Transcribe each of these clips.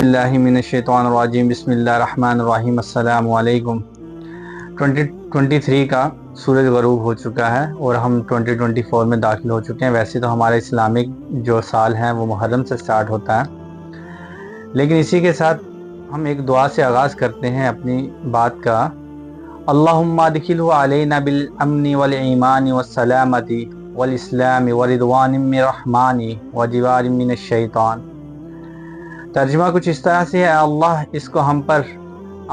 اللہ من الشیطان الرجیم بسم اللہ الرحمن الرحیم السلام علیکم۔ 2023 کا سورج غروب ہو چکا ہے اور ہم 2024 میں داخل ہو چکے ہیں۔ ویسے تو ہمارا اسلامک جو سال ہے وہ محرم سے سٹارٹ ہوتا ہے، لیکن اسی کے ساتھ ہم ایک دعا سے آغاز کرتے ہیں اپنی بات کا۔ اللہم ادخلہ علینا بالامن والایمان والسلامت والاسلام ورضوان من الرحمن وجوار من الشیطان۔ ترجمہ کچھ اس طرح سے ہے: اے اللہ، اس کو ہم پر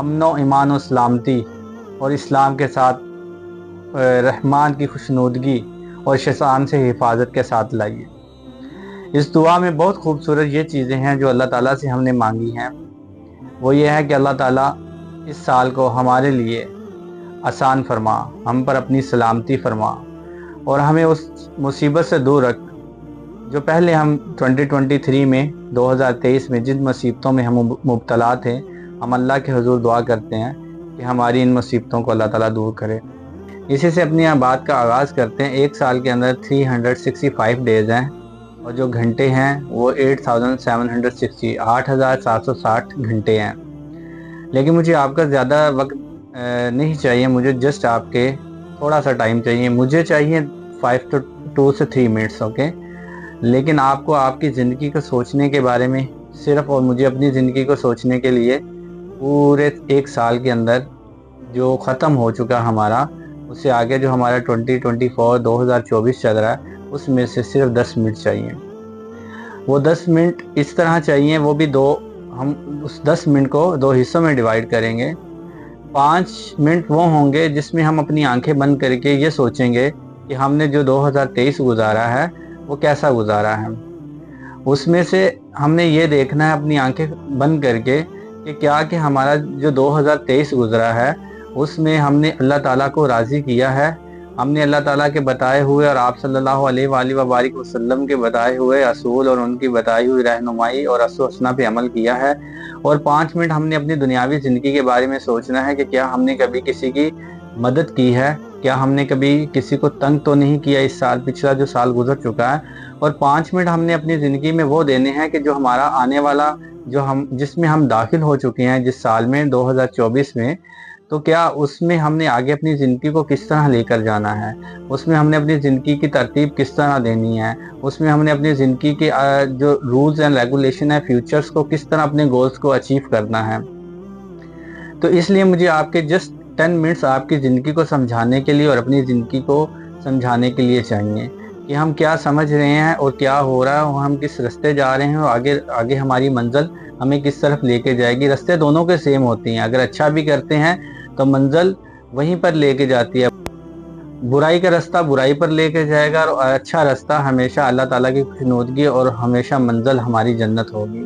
امن و ایمان و سلامتی اور اسلام کے ساتھ رحمان کی خوشنودگی اور شیطان سے حفاظت کے ساتھ لائیے۔ اس دعا میں بہت خوبصورت یہ چیزیں ہیں جو اللہ تعالیٰ سے ہم نے مانگی ہیں۔ وہ یہ ہے کہ اللہ تعالیٰ اس سال کو ہمارے لیے آسان فرما، ہم پر اپنی سلامتی فرما اور ہمیں اس مصیبت سے دور رکھ جو پہلے ہم 2023 میں 2023 میں جن مصیبتوں میں ہم مبتلا تھے۔ ہم اللہ کے حضور دعا کرتے ہیں کہ ہماری ان مصیبتوں کو اللہ تعالیٰ دور کرے۔ اسی سے اپنی بات کا آغاز کرتے ہیں۔ ایک سال کے اندر 365 ڈیز ہیں اور جو گھنٹے ہیں وہ 8760 8760 گھنٹے ہیں۔ لیکن مجھے آپ کا زیادہ وقت نہیں چاہیے، مجھے جسٹ آپ کے تھوڑا سا ٹائم چاہیے۔ مجھے چاہیے 2 سے 3 منٹس، اوکے؟ لیکن آپ کو آپ کی زندگی کو سوچنے کے بارے میں صرف، اور مجھے اپنی زندگی کو سوچنے کے لیے پورے ایک سال کے اندر جو ختم ہو چکا ہمارا، اس سے آگے جو ہمارا 2024 چل رہا ہے، اس میں سے صرف 10 منٹ چاہیے۔ وہ 10 منٹ اس طرح چاہیے، وہ بھی ہم اس 10 منٹ کو 2 حصوں میں ڈیوائیڈ کریں گے۔ 5 منٹ وہ ہوں گے جس میں ہم اپنی آنکھیں بند کر کے یہ سوچیں گے کہ ہم نے جو 2023 گزارا ہے وہ کیسا گزارا ہے۔ اس میں سے ہم نے یہ دیکھنا ہے اپنی آنکھیں بند کر کے کہ کیا کہ ہمارا جو 2023 گزرا ہے اس میں ہم نے اللہ تعالیٰ کو راضی کیا ہے، ہم نے اللہ تعالیٰ کے بتائے ہوئے اور آپ صلی اللہ علیہ وآلہ وبارک وسلم کے بتائے ہوئے اصول اور ان کی بتائی ہوئی رہنمائی اور اسوہ حسنہ پہ عمل کیا ہے۔ اور 5 منٹ ہم نے اپنی دنیاوی زندگی کے بارے میں سوچنا ہے کہ کیا ہم نے کبھی کسی کی مدد کی ہے، کیا ہم نے کبھی کسی کو تنگ تو نہیں کیا اس سال، پچھلا جو سال گزر چکا ہے۔ اور 5 منٹ ہم نے اپنی زندگی میں وہ دینے ہیں کہ جو ہمارا آنے والا جس میں ہم داخل ہو چکے ہیں جس سال میں 2024 میں، تو کیا اس میں ہم نے آگے اپنی زندگی کو کس طرح لے کر جانا ہے، اس میں ہم نے اپنی زندگی کی ترتیب کس طرح دینی ہے، اس میں ہم نے اپنی زندگی کے جو رولز اینڈ ریگولیشن ہے، فیوچرز کو کس طرح اپنے گولز کو اچیو کرنا ہے۔ تو اس لیے مجھے آپ کے جسٹ 10 منٹس آپ کی زندگی کو سمجھانے کے لیے اور اپنی زندگی کو سمجھانے کے لیے چاہیے کہ ہم کیا سمجھ رہے ہیں اور کیا ہو رہا ہے اور ہم کس رستے جا رہے ہیں اور آگے ہماری منزل ہمیں کس طرف لے کے جائے گی۔ رستے دونوں کے سیم ہوتی ہیں، اگر اچھا بھی کرتے ہیں تو منزل وہیں پر لے کے جاتی ہے، برائی کا رستہ برائی پر لے کے جائے گا اور اچھا رستہ ہمیشہ اللہ تعالیٰ کی خوشنودگی اور ہمیشہ منزل ہماری جنت ہوگی۔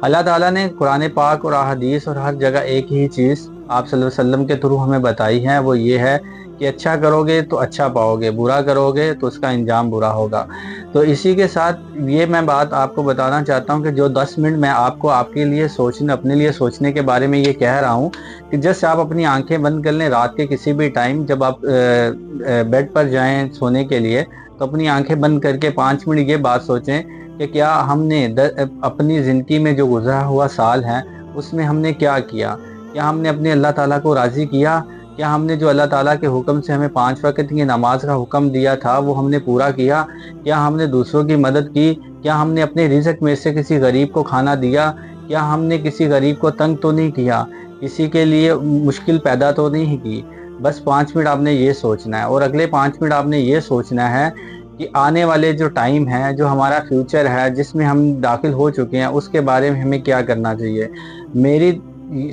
اللہ تعالیٰ نے قرآن پاک اور احادیث اور ہر جگہ ایک ہی چیز آپ صلی اللہ علیہ وسلم کے تھرو ہمیں بتائی ہے، وہ یہ ہے کہ اچھا کرو گے تو اچھا پاؤ گے، برا کرو گے تو اس کا انجام برا ہوگا۔ تو اسی کے ساتھ یہ میں بات آپ کو بتانا چاہتا ہوں کہ جو 10 منٹ میں آپ کو آپ کے لیے اپنے لیے سوچنے کے بارے میں یہ کہہ رہا ہوں کہ جیسے آپ اپنی آنکھیں بند کر لیں رات کے کسی بھی ٹائم، جب آپ بیڈ پر جائیں سونے کے لیے تو اپنی آنکھیں بند کر کے 5 منٹ یہ بات سوچیں کہ کیا ہم نے اپنی زندگی میں جو گزرا ہوا سال ہے اس میں ہم نے کیا کیا ہم نے اپنے اللہ تعالیٰ کو راضی کیا، کیا ہم نے جو اللہ تعالیٰ کے حکم سے ہمیں 5 وقت کی نماز کا حکم دیا تھا وہ ہم نے پورا کیا، کیا ہم نے دوسروں کی مدد کی، کیا ہم نے اپنے رزق میں سے کسی غریب کو کھانا دیا، کیا ہم نے کسی غریب کو تنگ تو نہیں کیا، کسی کے لیے مشکل پیدا تو نہیں کی۔ بس 5 منٹ آپ نے یہ سوچنا ہے اور اگلے 5 منٹ آپ نے یہ سوچنا ہے کہ آنے والے جو ٹائم ہے، جو ہمارا فیوچر ہے جس میں ہم داخل ہو چکے ہیں، اس کے بارے میں ہمیں کیا کرنا چاہیے۔ میری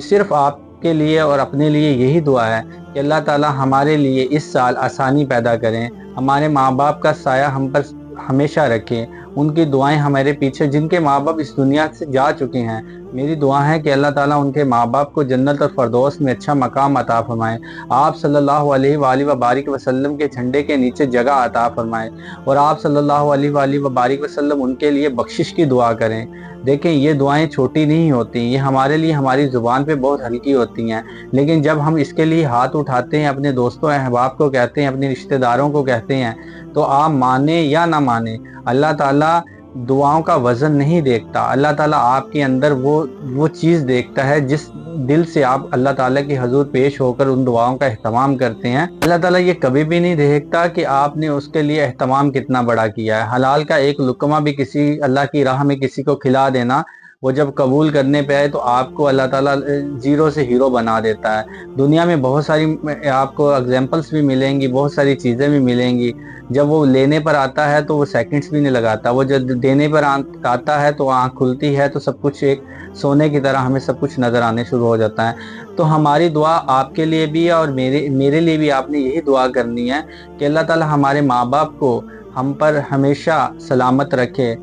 صرف آپ کے لیے اور اپنے لیے یہی دعا ہے کہ اللہ تعالیٰ ہمارے لیے اس سال آسانی پیدا کریں، ہمارے ماں باپ کا سایہ ہم پر ہمیشہ رکھیں، ان کی دعائیں ہمارے پیچھے، جن کے ماں باپ اس دنیا سے جا چکے ہیں میری دعا ہے کہ اللہ تعالیٰ ان کے ماں باپ کو جنت اور فردوس میں اچھا مقام عطا فرمائے، آپ صلی اللہ علیہ وآلہ وبارک وسلم کے جھنڈے کے نیچے جگہ عطا فرمائے اور آپ صلی اللہ علیہ وآلہ وبارک وسلم ان کے لیے بخشش کی دعا کریں۔ دیکھیں یہ دعائیں چھوٹی نہیں ہوتی، یہ ہمارے لیے ہماری زبان پہ بہت ہلکی ہوتی ہیں، لیکن جب ہم اس کے لیے ہاتھ اٹھاتے ہیں، اپنے دوستوں احباب کو کہتے ہیں، اپنے رشتہ داروں کو کہتے ہیں، تو آپ مانیں یا نہ مانیں اللہ تعالیٰ دعاؤں کا وزن نہیں دیکھتا، اللہ تعالیٰ آپ کے اندر وہ چیز دیکھتا ہے جس دل سے آپ اللہ تعالیٰ کی حضور پیش ہو کر ان دعاؤں کا اہتمام کرتے ہیں۔ اللہ تعالیٰ یہ کبھی بھی نہیں دیکھتا کہ آپ نے اس کے لیے اہتمام کتنا بڑا کیا ہے۔ حلال کا ایک لقمہ بھی کسی اللہ کی راہ میں کسی کو کھلا دینا، وہ جب قبول کرنے پہ آئے تو آپ کو اللہ تعالیٰ زیرو سے ہیرو بنا دیتا ہے۔ دنیا میں بہت ساری آپ کو اگزامپلس بھی ملیں گی، بہت ساری چیزیں بھی ملیں گی، جب وہ لینے پر آتا ہے تو وہ سیکنڈز بھی نہیں لگاتا، وہ جب دینے پر آتا ہے تو آنکھ کھلتی ہے تو سب کچھ ایک سونے کی طرح ہمیں سب کچھ نظر آنے شروع ہو جاتا ہے۔ تو ہماری دعا آپ کے لیے بھی ہے اور میرے لیے بھی آپ نے یہی دعا کرنی ہے کہ اللہ تعالیٰ ہمارے ماں باپ کو ہم پر ہمیشہ سلامت رکھے،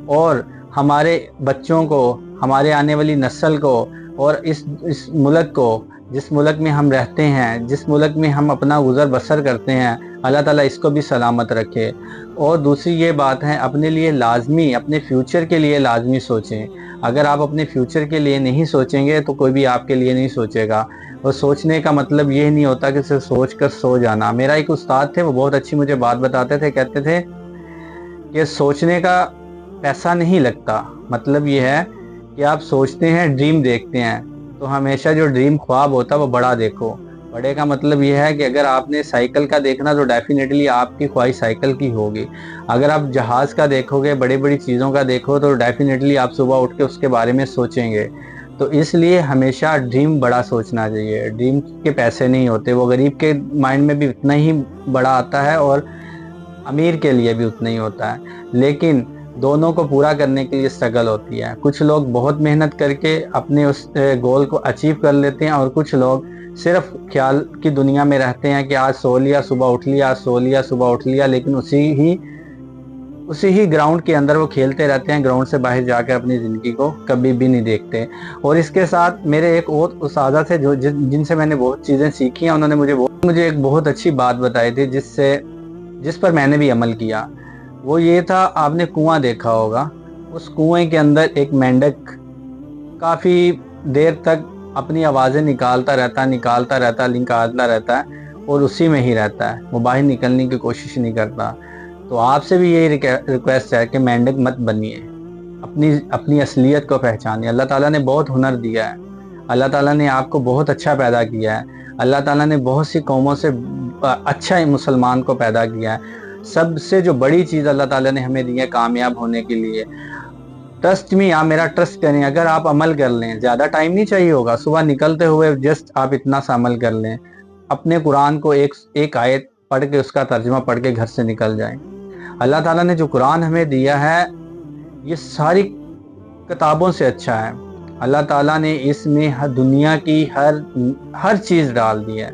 اور ہمارے بچوں کو، ہمارے آنے والی نسل کو، اور اس ملک کو، جس ملک میں ہم رہتے ہیں، جس ملک میں ہم اپنا گزر بسر کرتے ہیں، اللہ تعالیٰ اس کو بھی سلامت رکھے۔ اور دوسری یہ بات ہے، اپنے لیے لازمی، اپنے فیوچر کے لیے لازمی سوچیں۔ اگر آپ اپنے فیوچر کے لیے نہیں سوچیں گے تو کوئی بھی آپ کے لیے نہیں سوچے گا۔ اور سوچنے کا مطلب یہ نہیں ہوتا کہ صرف سوچ کر سو جانا۔ میرا ایک استاد تھے، وہ بہت اچھی مجھے بات بتاتے تھے، کہتے تھے کہ سوچنے کا پیسہ نہیں لگتا، مطلب یہ ہے کہ آپ سوچتے ہیں، ڈریم دیکھتے ہیں، تو ہمیشہ جو ڈریم خواب ہوتا ہے وہ بڑا دیکھو۔ بڑے کا مطلب یہ ہے کہ اگر آپ نے سائیکل کا دیکھنا تو ڈیفینیٹلی آپ کی خواہش سائیکل کی ہوگی۔ اگر آپ جہاز کا دیکھو گے، بڑی بڑی چیزوں کا دیکھو تو ڈیفینیٹلی آپ صبح اٹھ کے اس کے بارے میں سوچیں گے۔ تو اس لیے ہمیشہ ڈریم بڑا سوچنا چاہیے۔ ڈریم کے پیسے نہیں ہوتے، وہ غریب کے مائنڈ میں بھی اتنا ہی بڑا آتا ہے اور امیر کے لیے بھی اتنا ہی ہوتا ہے، لیکن دونوں کو پورا کرنے کے لیے اسٹرگل ہوتی ہے۔ کچھ لوگ بہت محنت کر کے اپنے اس گول کو اچیو کر لیتے ہیں، اور کچھ لوگ صرف خیال کی دنیا میں رہتے ہیں کہ آج سو لیا صبح اٹھ لیا، آج سو لیا صبح اٹھ لیا، لیکن اسی ہی گراؤنڈ کے اندر وہ کھیلتے رہتے ہیں، گراؤنڈ سے باہر جا کر اپنی زندگی کو کبھی بھی نہیں دیکھتے۔ اور اس کے ساتھ میرے ایک اور اساتذہ تھے جن سے میں نے بہت چیزیں سیکھی ہیں، انہوں نے مجھے ایک بہت اچھی بات بتائی تھی جس پر میں نے بھی عمل کیا۔ وہ یہ تھا، آپ نے کنواں دیکھا ہوگا، اس کنویں کے اندر ایک مینڈک کافی دیر تک اپنی آوازیں نکالتا رہتا ہے اور اسی میں ہی رہتا ہے، وہ باہر نکلنے کی کوشش نہیں کرتا۔ تو آپ سے بھی یہی ریکویسٹ ہے کہ مینڈک مت بنیے، اپنی اصلیت کو پہچانیے۔ اللہ تعالیٰ نے بہت ہنر دیا ہے، اللہ تعالیٰ نے آپ کو بہت اچھا پیدا کیا ہے، اللہ تعالیٰ نے بہت سی قوموں سے اچھا مسلمان کو پیدا کیا ہے۔ سب سے جو بڑی چیز اللہ تعالیٰ نے ہمیں دی ہے کامیاب ہونے کے لیے، ٹرسٹ می، آپ میرا ٹرسٹ کریں، اگر آپ عمل کر لیں، زیادہ ٹائم نہیں چاہیے ہوگا، صبح نکلتے ہوئے جسٹ آپ اتنا سا عمل کر لیں، اپنے قرآن کو ایک آیت پڑھ کے، اس کا ترجمہ پڑھ کے گھر سے نکل جائیں۔ اللہ تعالیٰ نے جو قرآن ہمیں دیا ہے یہ ساری کتابوں سے اچھا ہے۔ اللہ تعالیٰ نے اس میں دنیا کی ہر چیز ڈال دی ہے،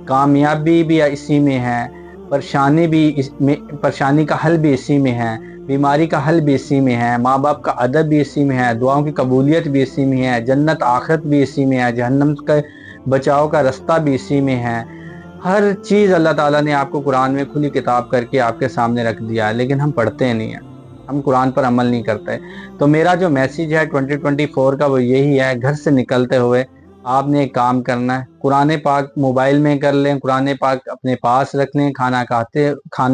کامیابی بھی اسی میں ہے، پریشانی کا حل بھی اسی میں ہے، بیماری کا حل بھی اسی میں ہے، ماں باپ کا ادب بھی اسی میں ہے، دعاؤں کی قبولیت بھی اسی میں ہے، جنت آخرت بھی اسی میں ہے، جہنم کے بچاؤ کا رستہ بھی اسی میں ہے۔ ہر چیز اللہ تعالیٰ نے آپ کو قرآن میں کھلی کتاب کر کے آپ کے سامنے رکھ دیا ہے، لیکن ہم پڑھتے نہیں ہیں، ہم قرآن پر عمل نہیں کرتے۔ تو میرا جو میسیج ہے 2024 کا وہ یہی ہے، گھر سے نکلتے ہوئے آپ نے ایک کام کرنا ہے، قرآن پاک موبائل میں کر لیں، قرآن پاک اپنے پاس رکھ لیں،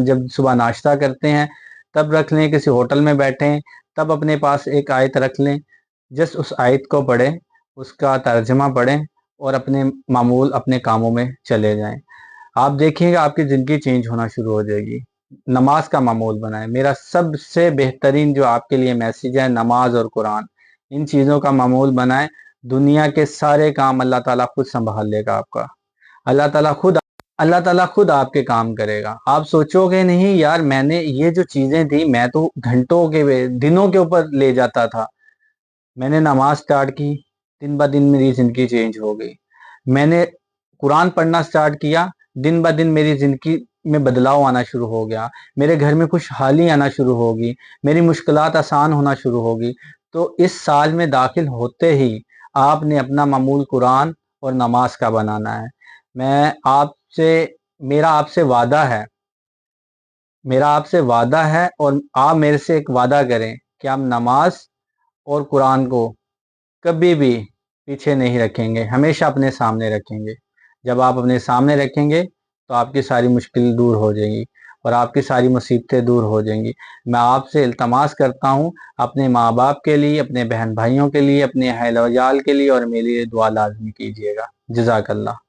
جب صبح ناشتہ کرتے ہیں تب رکھ لیں، کسی ہوٹل میں بیٹھیں تب اپنے پاس ایک آیت رکھ لیں، جس اس آیت کو پڑھیں، اس کا ترجمہ پڑھیں اور اپنے کاموں میں چلے جائیں۔ آپ دیکھیں گے آپ کی زندگی چینج ہونا شروع ہو جائے گی۔ نماز کا معمول بنائیں، میرا سب سے بہترین جو آپ کے لیے میسیج ہے، نماز اور قرآن، ان چیزوں کا معمول بنائیں، دنیا کے سارے کام اللہ تعالیٰ خود سنبھال لے گا آپ کا۔ اللہ تعالیٰ خود آپ کے کام کرے گا۔ آپ سوچو گے نہیں یار میں نے یہ جو چیزیں تھی، میں تو گھنٹوں کے دنوں کے اوپر لے جاتا تھا، میں نے نماز سٹارٹ کی، دن بہ دن میری زندگی چینج ہو گئی۔ میں نے قرآن پڑھنا سٹارٹ کیا، دن بہ دن میری زندگی میں بدلاؤ آنا شروع ہو گیا، میرے گھر میں خوشحالی آنا شروع ہوگی، میری مشکلات آسان ہونا شروع ہوگی۔ تو اس سال میں داخل ہوتے ہی آپ نے اپنا معمول قرآن اور نماز کا بنانا ہے۔ میرا آپ سے وعدہ ہے اور آپ میرے سے ایک وعدہ کریں کہ آپ نماز اور قرآن کو کبھی بھی پیچھے نہیں رکھیں گے، ہمیشہ اپنے سامنے رکھیں گے۔ جب آپ اپنے سامنے رکھیں گے تو آپ کی ساری مشکل دور ہو جائیں گی، اور آپ کی ساری مصیبتیں دور ہو جائیں گی۔ میں آپ سے التماس کرتا ہوں اپنے ماں باپ کے لیے، اپنے بہن بھائیوں کے لیے، اپنے اہل و عیال کے لیے اور میرے لیے دعا لازمی کیجیے گا۔ جزاک اللہ۔